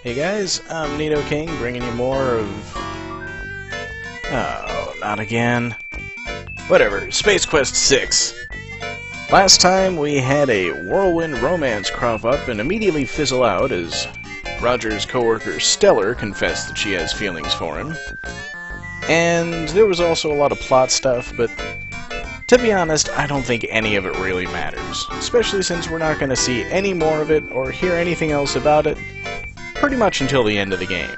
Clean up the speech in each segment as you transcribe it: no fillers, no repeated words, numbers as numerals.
Hey guys, I'm Nito King, bringing you more of... Oh, not again. Whatever, Space Quest 6. Last time we had a whirlwind romance crop up and immediately fizzle out as Roger's co-worker Stellar confessed that she has feelings for him. And there was also a lot of plot stuff, but to be honest, I don't think any of it really matters, especially since we're not going to see any more of it or hear anything else about it pretty much until the end of the game.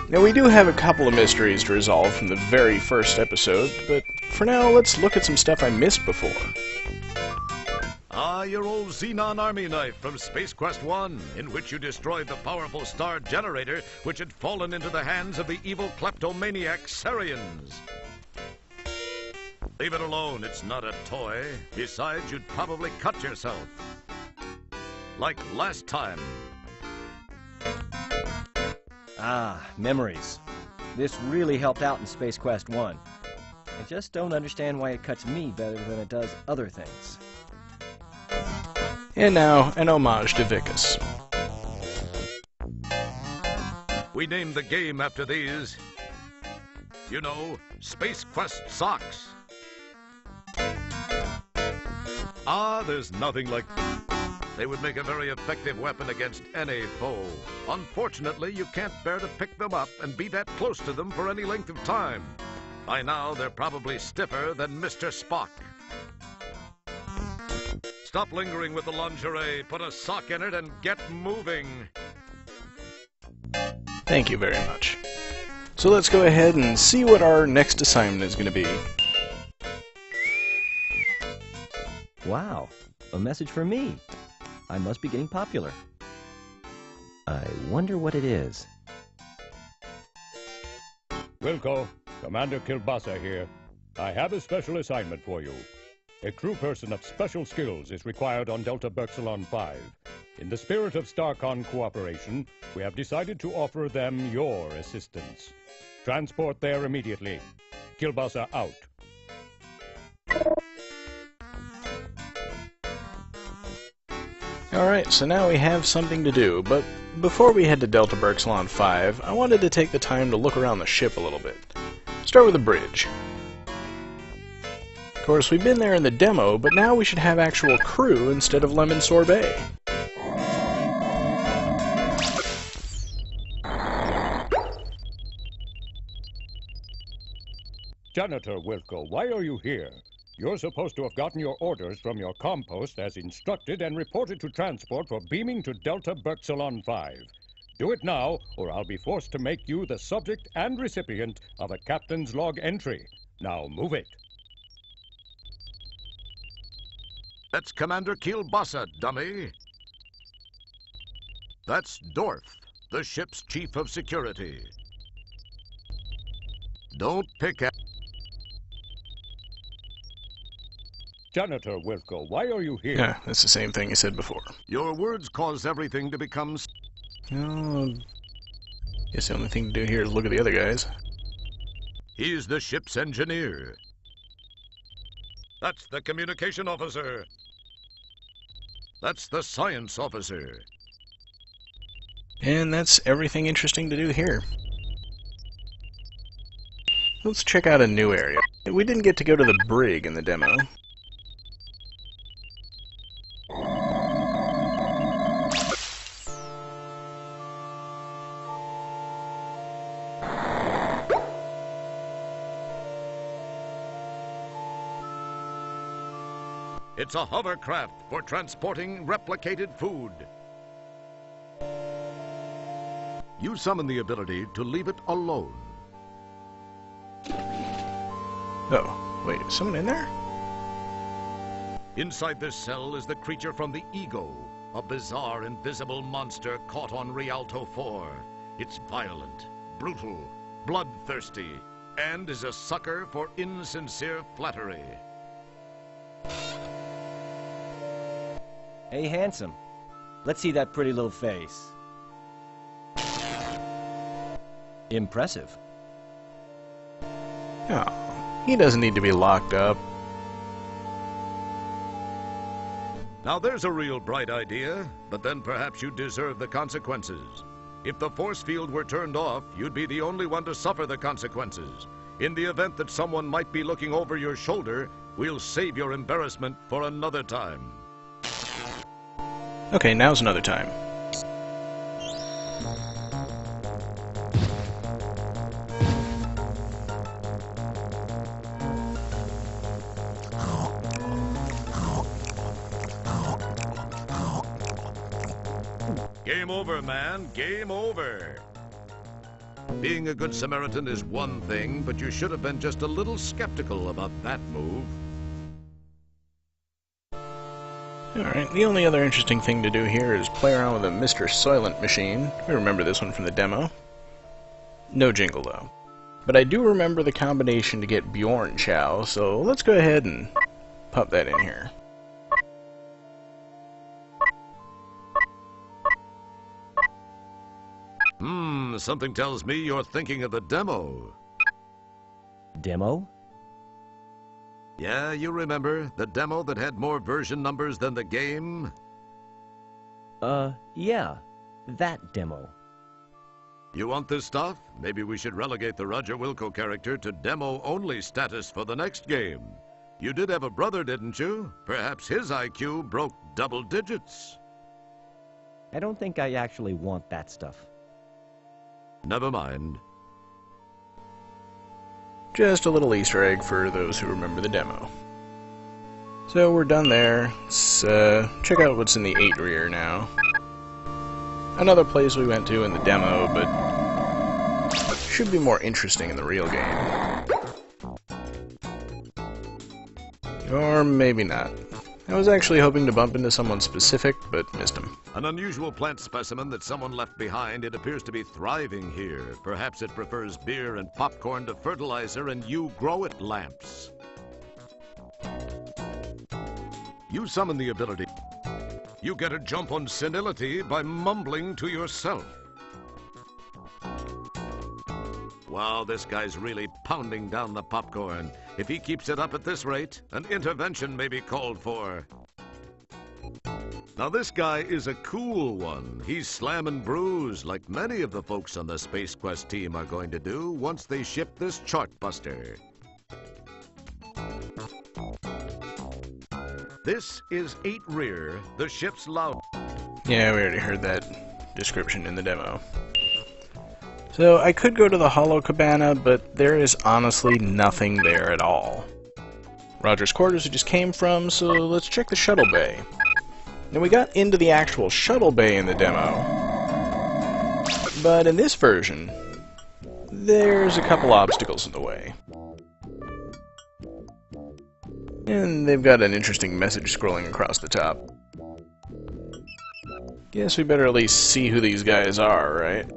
Now, we do have a couple of mysteries to resolve from the very first episode, but for now, let's look at some stuff I missed before. Ah, your old Xenon army knife from Space Quest 1, in which you destroyed the powerful star generator which had fallen into the hands of the evil kleptomaniac Sarians. Leave it alone, it's not a toy. Besides, you'd probably cut yourself. Like last time. Ah, memories. This really helped out in Space Quest 1. I just don't understand why it cuts me better than it does other things. And now, an homage to Vicus. We named the game after these. You know, Space Quest socks. Ah, there's nothing like... They would make a very effective weapon against any foe. Unfortunately, you can't bear to pick them up and be that close to them for any length of time. By now, they're probably stiffer than Mr. Spock. Stop lingering with the lingerie, put a sock in it, and get moving. Thank you very much. So let's go ahead and see what our next assignment is going to be. Wow, a message for me. I must be getting popular. I wonder what it is. Wilco, Commander Kilbasa here. I have a special assignment for you. A crew person of special skills is required on Delta Berxilon 5. In the spirit of StarCon cooperation, we have decided to offer them your assistance. Transport there immediately. Kilbasa out. Alright, so now we have something to do, but before we head to Delta Berxilon 5, I wanted to take the time to look around the ship a little bit. Start with the bridge. Of course, we've been there in the demo, but now we should have actual crew instead of lemon sorbet. Janitor Wilco, why are you here? You're supposed to have gotten your orders from your compost as instructed and reported to transport for beaming to Delta Berxilon 5. Do it now, or I'll be forced to make you the subject and recipient of a captain's log entry. Now move it. That's Commander Kilbasa, dummy. That's Dorf, the ship's chief of security. Don't pick at... Janitor Wilco, why are you here? Yeah, that's the same thing you said before. Your words cause everything to become... Oh, guess the only thing to do here is look at the other guys. He's the ship's engineer. That's the communication officer. That's the science officer. And that's everything interesting to do here. Let's check out a new area. We didn't get to go to the brig in the demo. It's a hovercraft for transporting replicated food. You summon the ability to leave it alone. Oh, wait, is someone in there? Inside this cell is the creature from the Ego, a bizarre invisible monster caught on Rialto 4. It's violent, brutal, bloodthirsty, and is a sucker for insincere flattery. Hey, handsome. Let's see that pretty little face. Impressive. Oh, he doesn't need to be locked up. Now there's a real bright idea, but then perhaps you deserve the consequences. If the force field were turned off, you'd be the only one to suffer the consequences. In the event that someone might be looking over your shoulder, we'll save your embarrassment for another time. Okay, now's another time. Game over, man. Game over. Being a good Samaritan is one thing, but you should have been just a little skeptical about that move. Alright, the only other interesting thing to do here is play around with a Mr. Soylent machine. We remember this one from the demo. No jingle, though. But I do remember the combination to get Bjorn Chow, so let's go ahead and pop that in here. Something tells me you're thinking of the demo. Demo? Yeah, you remember, the demo that had more version numbers than the game? Yeah. That demo. You want this stuff? Maybe we should relegate the Roger Wilco character to demo-only status for the next game. You did have a brother, didn't you? Perhaps his IQ broke double digits. I don't think I actually want that stuff. Never mind. Just a little Easter egg for those who remember the demo. So we're done there. Let's check out what's in the 8 rear now. Another place we went to in the demo, but should be more interesting in the real game. Or maybe not. I was actually hoping to bump into someone specific, but missed him. An unusual plant specimen that someone left behind. It appears to be thriving here. Perhaps it prefers beer and popcorn to fertilizer and you grow it lamps. You summon the ability. You get a jump on senility by mumbling to yourself. Wow, this guy's really pounding down the popcorn. If he keeps it up at this rate, an intervention may be called for. Now this guy is a cool one. He's slam and bruise like many of the folks on the Space Quest team are going to do once they ship this chart buster. This is 8 Rear, the ship's loud. Yeah, we already heard that description in the demo. So I could go to the Hollow Cabana, but there is honestly nothing there at all. Roger's quarters we just came from, so let's check the shuttle bay. Now we got into the actual shuttle bay in the demo, but in this version, there's a couple obstacles in the way. And they've got an interesting message scrolling across the top. Guess we better at least see who these guys are, right?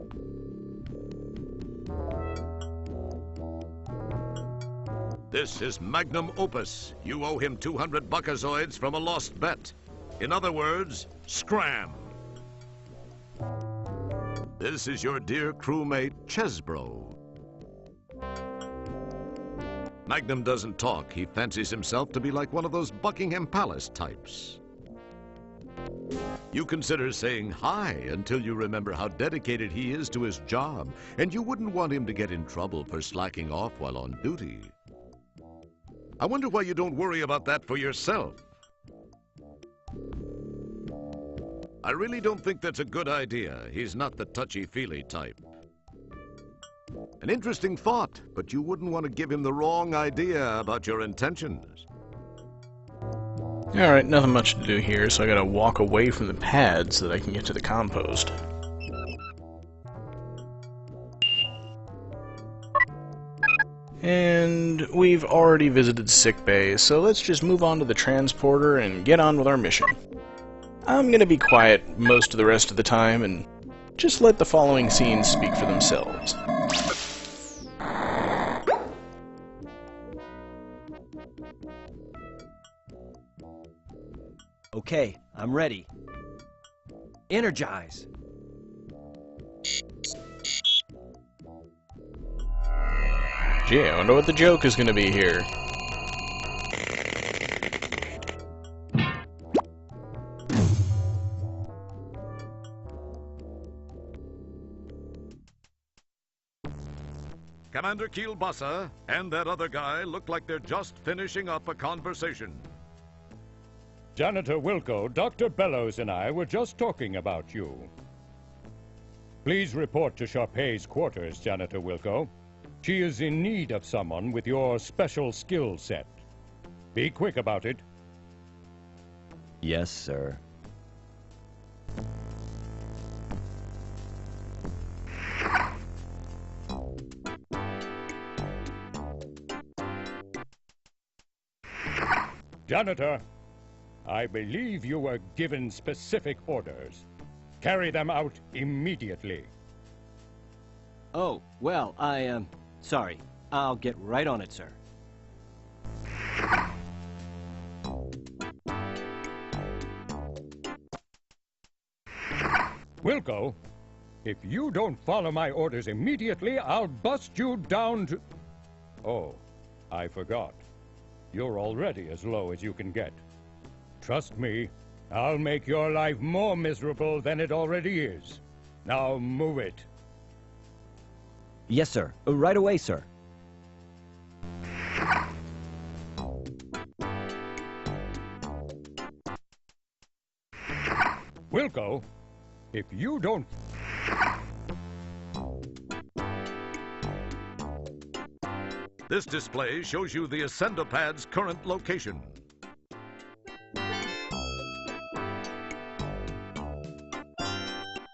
This is Magnum Opus. You owe him 200 buckazoids from a lost bet. In other words, scram. This is your dear crewmate, Chesbro. Magnum doesn't talk. He fancies himself to be like one of those Buckingham Palace types. You consider saying hi until you remember how dedicated he is to his job, and you wouldn't want him to get in trouble for slacking off while on duty. I wonder why you don't worry about that for yourself. I really don't think that's a good idea. He's not the touchy-feely type. An interesting thought, but you wouldn't want to give him the wrong idea about your intentions. Alright, nothing much to do here, so I gotta walk away from the pad so that I can get to the compost. And we've already visited sickbay, so let's just move on to the transporter and get on with our mission. I'm gonna be quiet most of the rest of the time and just let the following scenes speak for themselves. Okay, I'm ready. Energize! Gee, I wonder what the joke is gonna be here. Commander Kielbasa and that other guy look like they're just finishing up a conversation. Janitor Wilco, Dr. Bellows and I were just talking about you. Please report to Sharpay's quarters, Janitor Wilco. She is in need of someone with your special skill set. Be quick about it. Yes, sir. Janitor, I believe you were given specific orders. Carry them out immediately. Oh, well, sorry. I'll get right on it, sir. Wilco, if you don't follow my orders immediately, I'll bust you down to... Oh, I forgot. You're already as low as you can get. Trust me, I'll make your life more miserable than it already is. Now move it. Yes, sir. Right away, sir. Wilco, if you don't... This display shows you the Ascendopad's current location.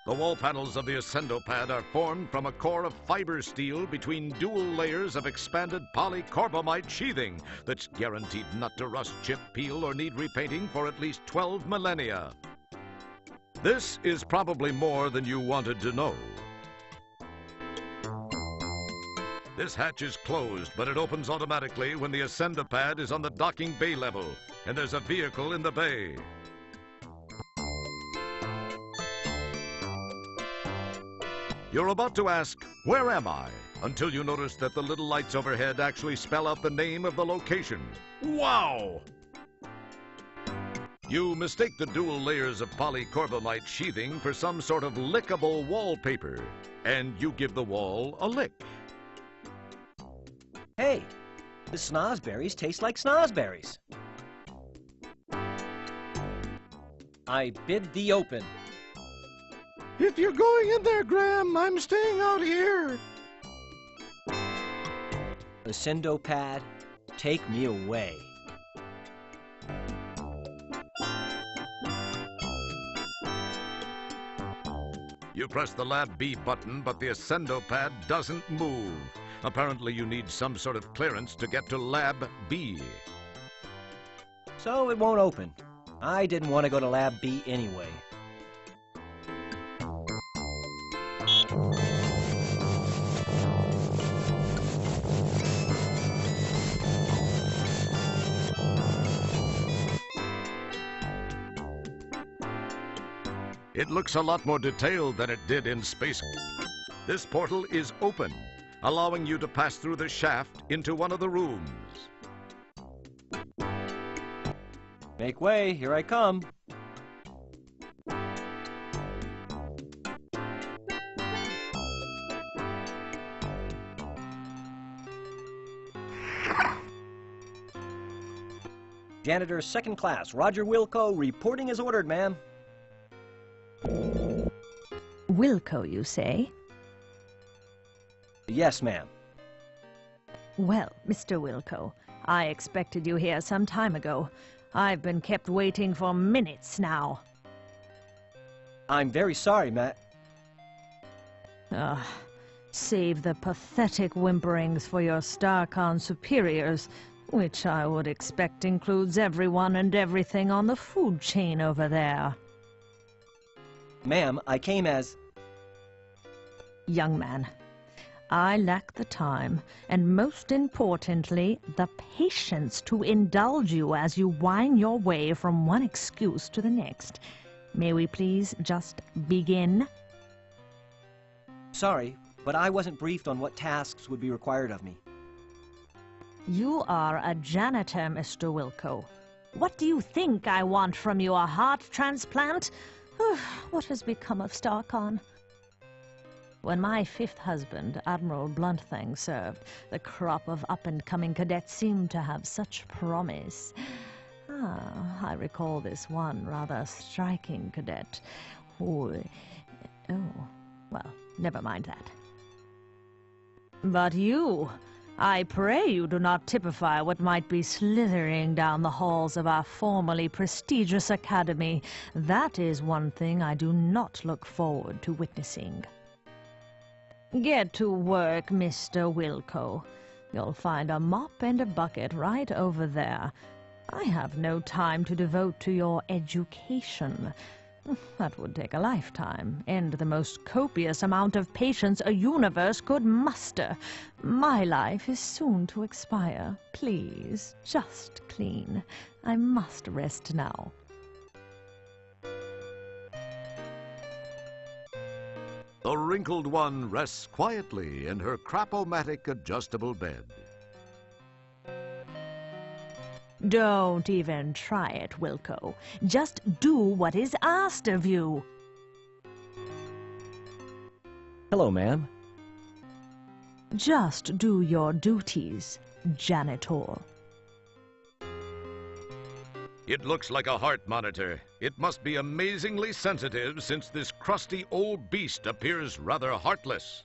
The wall panels of the Ascendopad are formed from a core of fiber steel between dual layers of expanded polycarbamide sheathing that's guaranteed not to rust, chip, peel, or need repainting for at least 12 millennia. This is probably more than you wanted to know. This hatch is closed, but it opens automatically when the Ascendopad is on the docking bay level, and there's a vehicle in the bay. You're about to ask, where am I? Until you notice that the little lights overhead actually spell out the name of the location. Wow! You mistake the dual layers of polycarbamide sheathing for some sort of lickable wallpaper, and you give the wall a lick. Hey, the snozberries taste like snozberries. I bid thee open. If you're going in there, Graham, I'm staying out here. Ascendopad, take me away. You press the Lab B button, but the Ascendopad doesn't move. Apparently you need some sort of clearance to get to Lab B. So it won't open. I didn't want to go to Lab B anyway. It looks a lot more detailed than it did in space. This portal is open, allowing you to pass through the shaft into one of the rooms. Make way, here I come. Janitor second class, Roger Wilco, reporting as ordered, ma'am. Wilco, you say? Yes, ma'am. Well, Mr. Wilco, I expected you here some time ago. I've been kept waiting for minutes now. I'm very sorry, Matt. Save the pathetic whimperings for your StarCon superiors, which I would expect includes everyone and everything on the food chain over there. Ma'am, I came as... Young man, I lack the time, and most importantly, the patience to indulge you as you whine your way from one excuse to the next. May we please just begin? Sorry, but I wasn't briefed on what tasks would be required of me. You are a janitor, Mr. Wilco. What do you think I want from you, a heart transplant? What has become of StarCon? When my fifth husband, Admiral Bluntthang, served, the crop of up-and-coming cadets seemed to have such promise. I recall this one rather striking cadet who... Oh, well, never mind that. But you... I pray you do not typify what might be slithering down the halls of our formerly prestigious academy. That is one thing I do not look forward to witnessing. Get to work, Mr. Wilco. You'll find a mop and a bucket right over there. I have no time to devote to your education. That would take a lifetime, and the most copious amount of patience a universe could muster. My life is soon to expire. Please, just clean. I must rest now. The wrinkled one rests quietly in her crap-o-matic adjustable bed. Don't even try it, Wilco. Just do what is asked of you. Hello, ma'am. Just do your duties, janitor. It looks like a heart monitor. It must be amazingly sensitive since this crusty old beast appears rather heartless.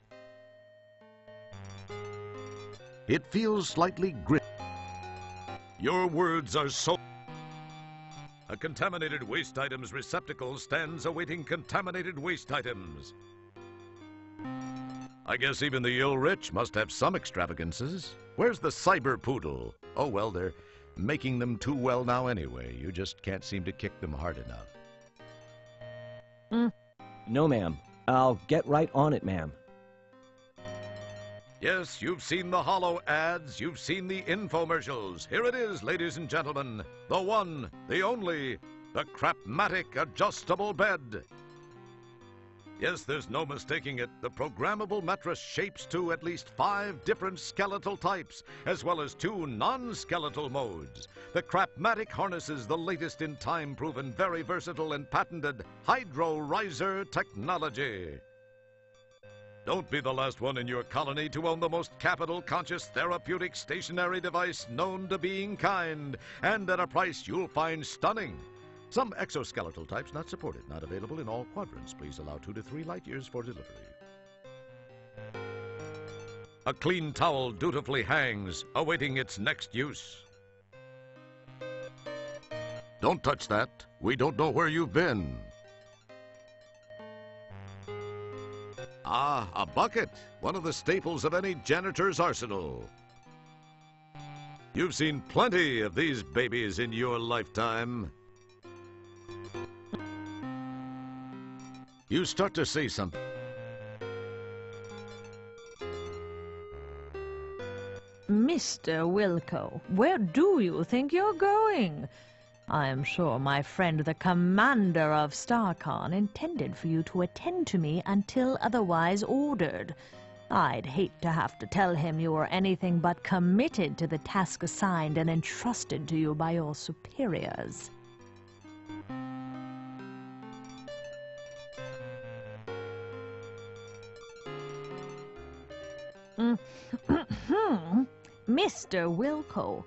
It feels slightly gritty. Your words are so... A contaminated waste items receptacle stands awaiting contaminated waste items. I guess even the ill-rich must have some extravagances. Where's the cyber poodle? Oh, well, they're making them too well now anyway. You just can't seem to kick them hard enough. No, ma'am. I'll get right on it, ma'am. Yes, you've seen the hollow ads, you've seen the infomercials. Here it is, ladies and gentlemen. The one, the only, the Crapmatic adjustable bed. Yes, there's no mistaking it. The programmable mattress shapes to at least 5 different skeletal types, as well as 2 non-skeletal modes. The Crapmatic harnesses the latest in time-proven, very versatile and patented Hydro-Riser technology. Don't be the last one in your colony to own the most capital-conscious therapeutic stationary device known to being kind, and at a price you'll find stunning. Some exoskeletal types not supported, not available in all quadrants. Please allow 2 to 3 light years for delivery. A clean towel dutifully hangs, awaiting its next use. Don't touch that. We don't know where you've been. Ah, a bucket, one of the staples of any janitor's arsenal. You've seen plenty of these babies in your lifetime. You start to say something. Mr. Wilco, where do you think you're going? I am sure my friend the commander of StarCon intended for you to attend to me until otherwise ordered. I'd hate to have to tell him you were anything but committed to the task assigned and entrusted to you by your superiors. Mr. Wilco,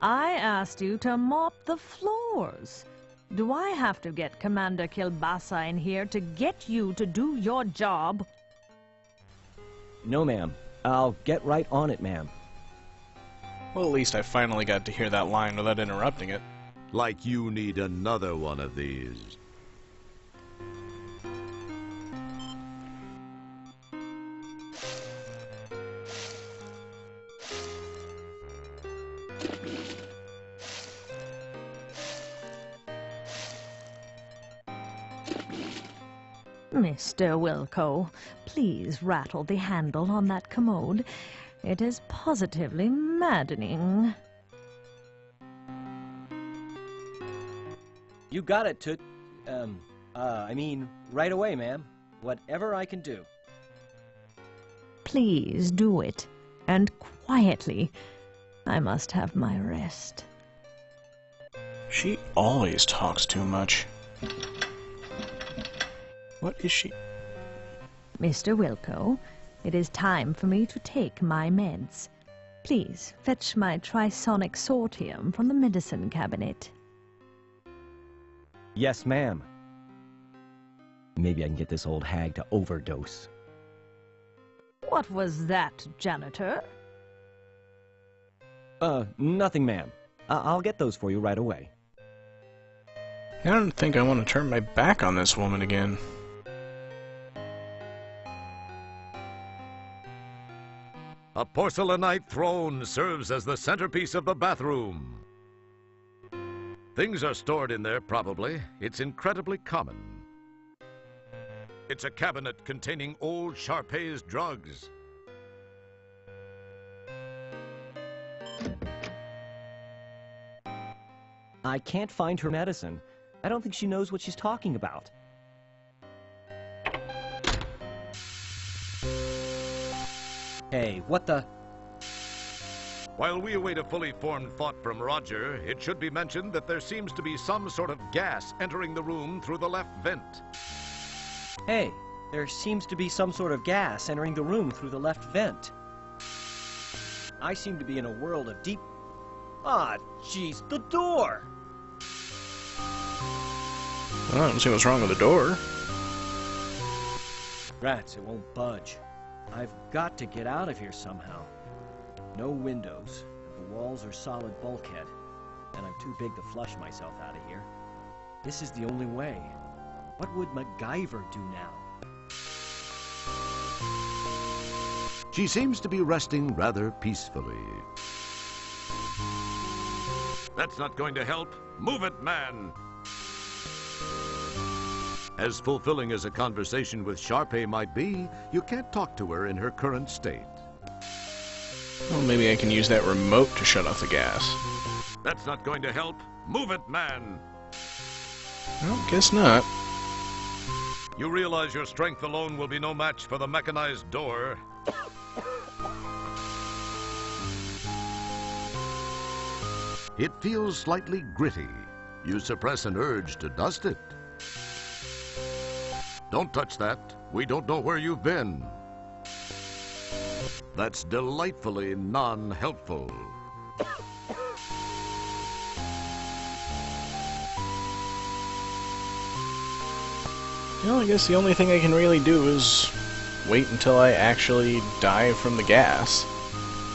I asked you to mop the floors. Do I have to get Commander Kilbasa in here to get you to do your job? No, ma'am. I'll get right on it, ma'am. Well, at least I finally got to hear that line without interrupting it. Like you need another one of these. Mr. Wilco, please rattle the handle on that commode. It is positively maddening. You got it, I mean, right away, ma'am. Whatever I can do. Please do it, and quietly. I must have my rest. She always talks too much. What is she? Mr. Wilco, it is time for me to take my meds. Please fetch my trisonic sortium from the medicine cabinet. Yes, ma'am. Maybe I can get this old hag to overdose. What was that, janitor? Nothing, ma'am. I'll get those for you right away. I don't think I want to turn my back on this woman again. A porcelainite throne serves as the centerpiece of the bathroom. Things are stored in there, probably. It's incredibly common. It's a cabinet containing old Sharpay's drugs. I can't find her medicine. I don't think she knows what she's talking about. Hey, what the... While we await a fully formed thought from Roger, it should be mentioned that there seems to be some sort of gas entering the room through the left vent. Hey, there seems to be some sort of gas entering the room through the left vent. I seem to be in a world of deep... Ah, jeez, the door! Well, I don't see what's wrong with the door. Rats, it won't budge. I've got to get out of here somehow. No windows. The walls are solid bulkhead. And I'm too big to flush myself out of here. This is the only way. What would MacGyver do now? She seems to be resting rather peacefully. That's not going to help. Move it, man! As fulfilling as a conversation with Sharpay might be, you can't talk to her in her current state. Well, maybe I can use that remote to shut off the gas. That's not going to help. Move it, man! Well, guess not. You realize your strength alone will be no match for the mechanized door. It feels slightly gritty. You suppress an urge to dust it. Don't touch that. We don't know where you've been. That's delightfully non-helpful. Well, I guess the only thing I can really do is wait until I actually die from the gas.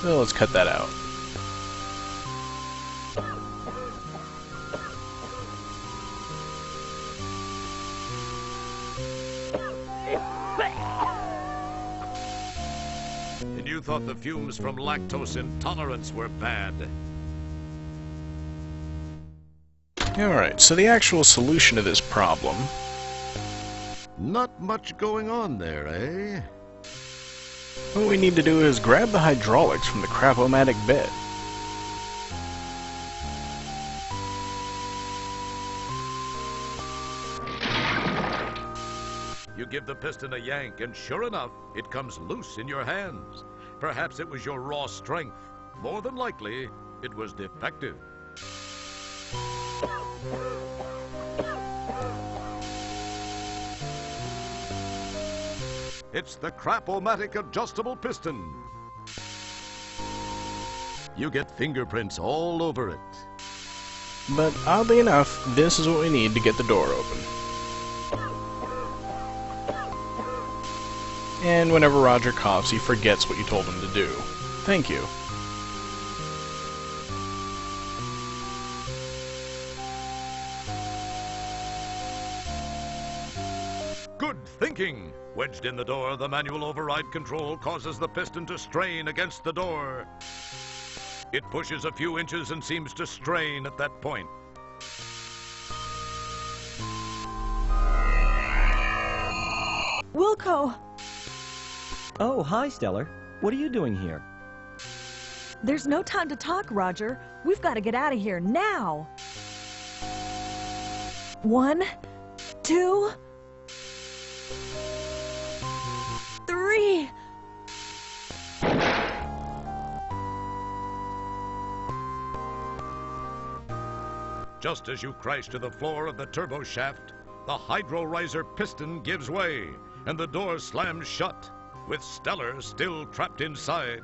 So let's cut that out. And you thought the fumes from lactose intolerance were bad. Alright, so the actual solution to this problem... Not much going on there, eh? What we need to do is grab the hydraulics from the crapomatic bed. You give the piston a yank, and sure enough, it comes loose in your hands. Perhaps it was your raw strength. More than likely, it was defective. It's the crapomatic adjustable piston. You get fingerprints all over it. But oddly enough, this is what we need to get the door open. And whenever Roger coughs, he forgets what you told him to do. Thank you. Good thinking! Wedged in the door, the manual override control causes the piston to strain against the door. It pushes a few inches and seems to strain at that point. Wilco! Oh, hi, Stellar. What are you doing here? There's no time to talk, Roger. We've got to get out of here now. 1, 2, 3. Just as you crash to the floor of the turbo shaft, the hydro riser piston gives way. and the door slams shut, with Stellar still trapped inside.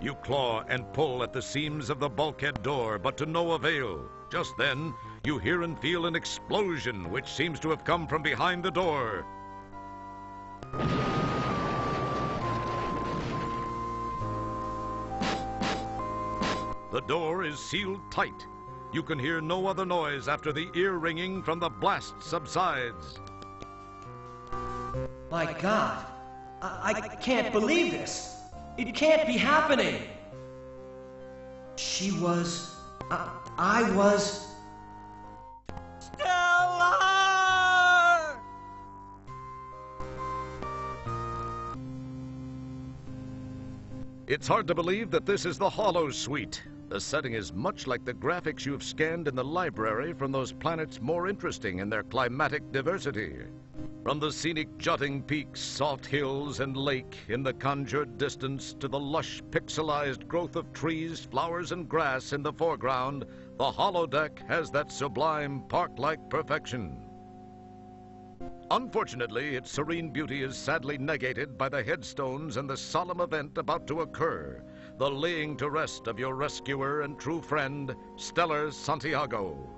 You claw and pull at the seams of the bulkhead door, but to no avail. Just then, you hear and feel an explosion, which seems to have come from behind the door. The door is sealed tight. You can hear no other noise after the ear ringing from the blast subsides. My God! I can't believe this! It can't be happening! She was... I was... Stellar! It's hard to believe that this is the Hollow Suite. The setting is much like the graphics you've scanned in the library from those planets more interesting in their climatic diversity. From the scenic jutting peaks, soft hills, and lake in the conjured distance to the lush, pixelized growth of trees, flowers, and grass in the foreground, the holodeck has that sublime, park-like perfection. Unfortunately, its serene beauty is sadly negated by the headstones and the solemn event about to occur, the laying to rest of your rescuer and true friend, Stellar Santiago.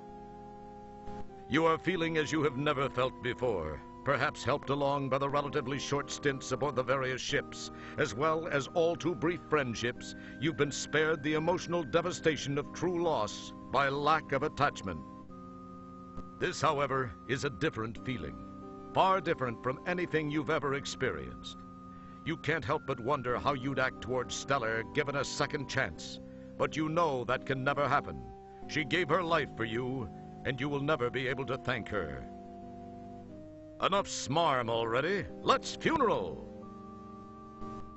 You are feeling as you have never felt before, perhaps helped along by the relatively short stints aboard the various ships, as well as all too brief friendships. You've been spared the emotional devastation of true loss by lack of attachment. This, however, is a different feeling, far different from anything you've ever experienced. You can't help but wonder how you'd act towards Stellar given a second chance, but you know that can never happen. She gave her life for you, and you will never be able to thank her. Enough smarm already. Let's funeral!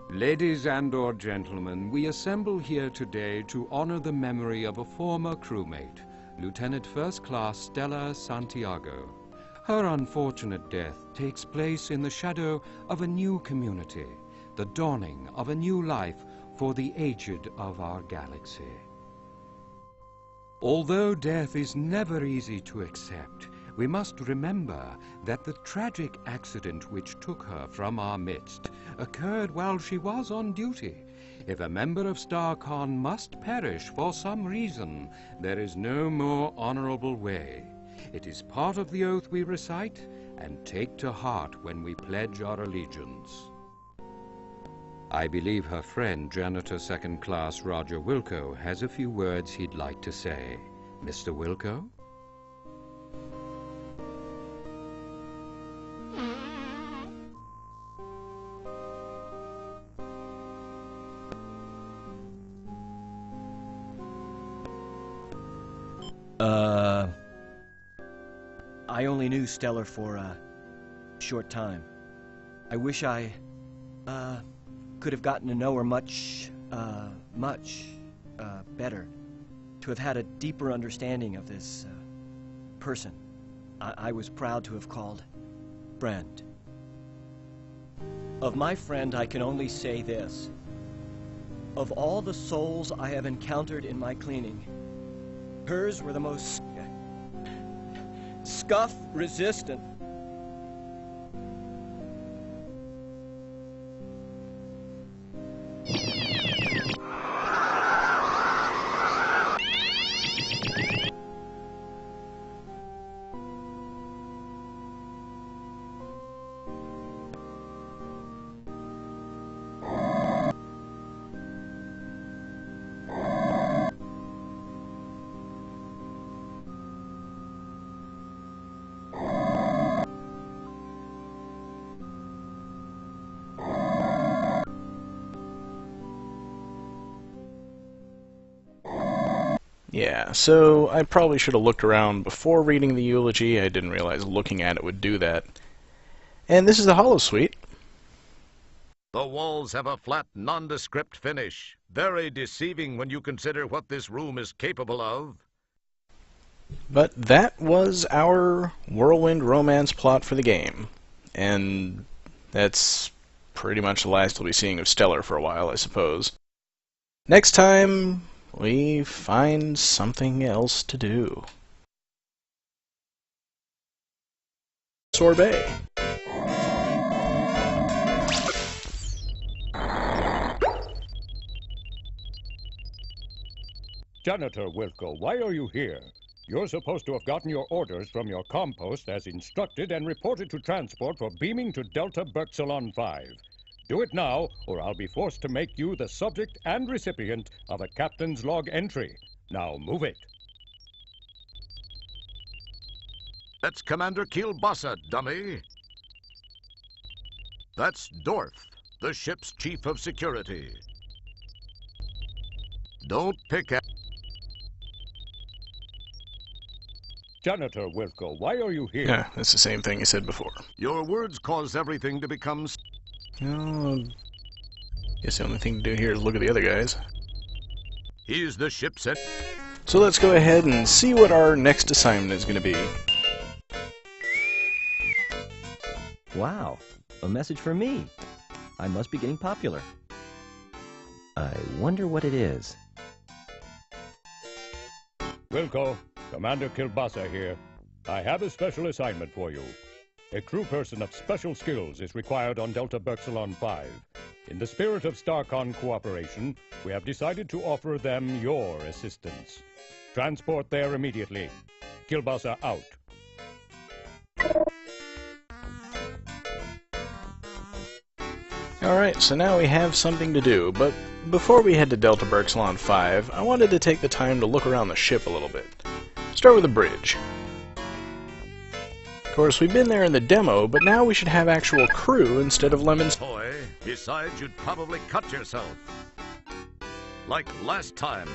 Ladies and/or gentlemen, we assemble here today to honor the memory of a former crewmate, Lieutenant First Class Stellar Santiago. Her unfortunate death takes place in the shadow of a new community, the dawning of a new life for the aged of our galaxy. Although death is never easy to accept, we must remember that the tragic accident which took her from our midst occurred while she was on duty. If a member of StarCon must perish for some reason, there is no more honorable way. It is part of the oath we recite and take to heart when we pledge our allegiance. I believe her friend, Janitor Second Class Roger Wilco, has a few words he'd like to say. Mr. Wilco? I only knew Stellar for a short time. I wish I, could have gotten to know her much better. To have had a deeper understanding of this, person I was proud to have called friend. Of my friend, I can only say this. Of all the souls I have encountered in my cleaning, hers were the most scuff-resistant. Yeah, so I probably should have looked around before reading the eulogy. I didn't realize looking at it would do that. And this is the Hollow Suite. The walls have a flat, nondescript finish, very deceiving when you consider what this room is capable of. But that was our whirlwind romance plot for the game. And that's pretty much the last we'll be seeing of Stellar for a while, I suppose. Next time, we find something else to do. Polysorbate. Janitor Wilco, why are you here? You're supposed to have gotten your orders from your compost as instructed and reported to transport for beaming to Delta Berxilon 5. Do it now, or I'll be forced to make you the subject and recipient of a captain's log entry. Now move it. That's Commander Kielbasa, dummy. That's Dorf, the ship's chief of security. Don't pick at... Janitor Wilco, why are you here? Yeah, that's the same thing you said before. Your words cause everything to become... Oh, guess the only thing to do here is look at the other guys. He's the ship's... So let's go ahead and see what our next assignment is going to be. Wow, a message for me. I must be getting popular. I wonder what it is. Wilco, Commander Kielbasa here. I have a special assignment for you. A crew person of special skills is required on Delta Berxilon 5. In the spirit of StarCon cooperation, we have decided to offer them your assistance. Transport there immediately. Kielbasa out. Alright, so now we have something to do, but before we head to Delta Berxilon 5, I wanted to take the time to look around the ship a little bit. Start with the bridge. Of course, we've been there in the demo, but now we should have actual crew instead of lemons. Boy, besides, you'd probably cut yourself. Like last time.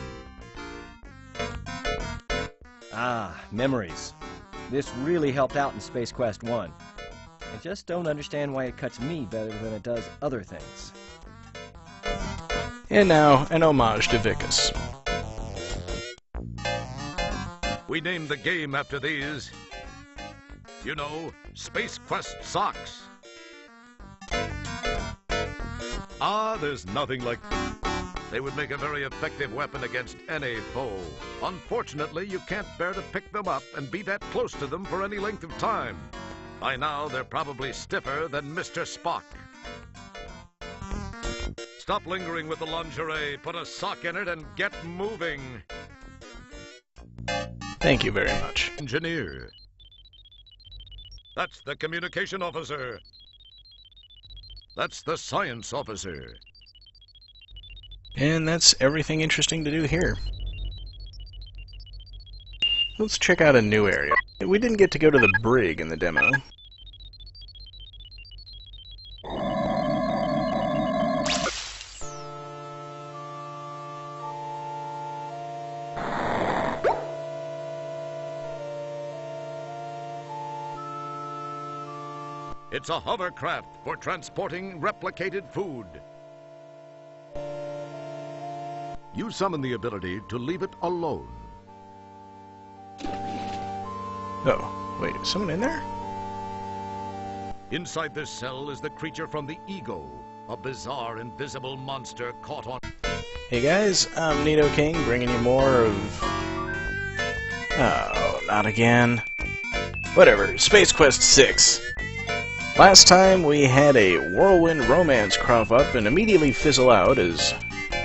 Ah, memories. This really helped out in Space Quest 1. I just don't understand why it cuts me better than it does other things. And now, an homage to Vicus. We named the game after these. You know, Space Quest socks. Ah, there's nothing like... They would make a very effective weapon against any foe. Unfortunately, you can't bear to pick them up and be that close to them for any length of time. By now, they're probably stiffer than Mr. Spock. Stop lingering with the lingerie, put a sock in it, and get moving. Thank you very much. Engineer. That's the communication officer. That's the science officer. And that's everything interesting to do here. Let's check out a new area. We didn't get to go to the brig in the demo. It's a hovercraft for transporting replicated food. You summon the ability to leave it alone. Oh, wait, is someone in there? Inside this cell is the creature from the Ego, a bizarre invisible monster caught on... Hey guys, I'm Nito King, bringing you more of... Oh, not again. Whatever, Space Quest 6. Last time we had a whirlwind romance crop up and immediately fizzle out as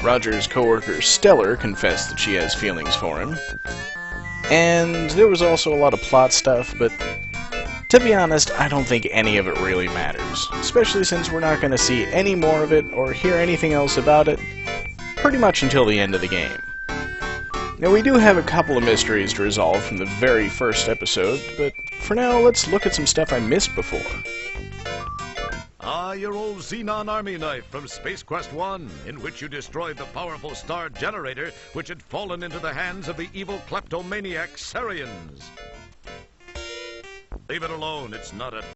Roger's coworker Stellar confessed that she has feelings for him. And there was also a lot of plot stuff, but to be honest, I don't think any of it really matters, especially since we're not going to see any more of it or hear anything else about it pretty much until the end of the game. Now, we do have a couple of mysteries to resolve from the very first episode, but for now, let's look at some stuff I missed before. Ah, your old Xenon Army knife from Space Quest 1, in which you destroyed the powerful star generator which had fallen into the hands of the evil kleptomaniac Sarians. Leave it alone, it's not a...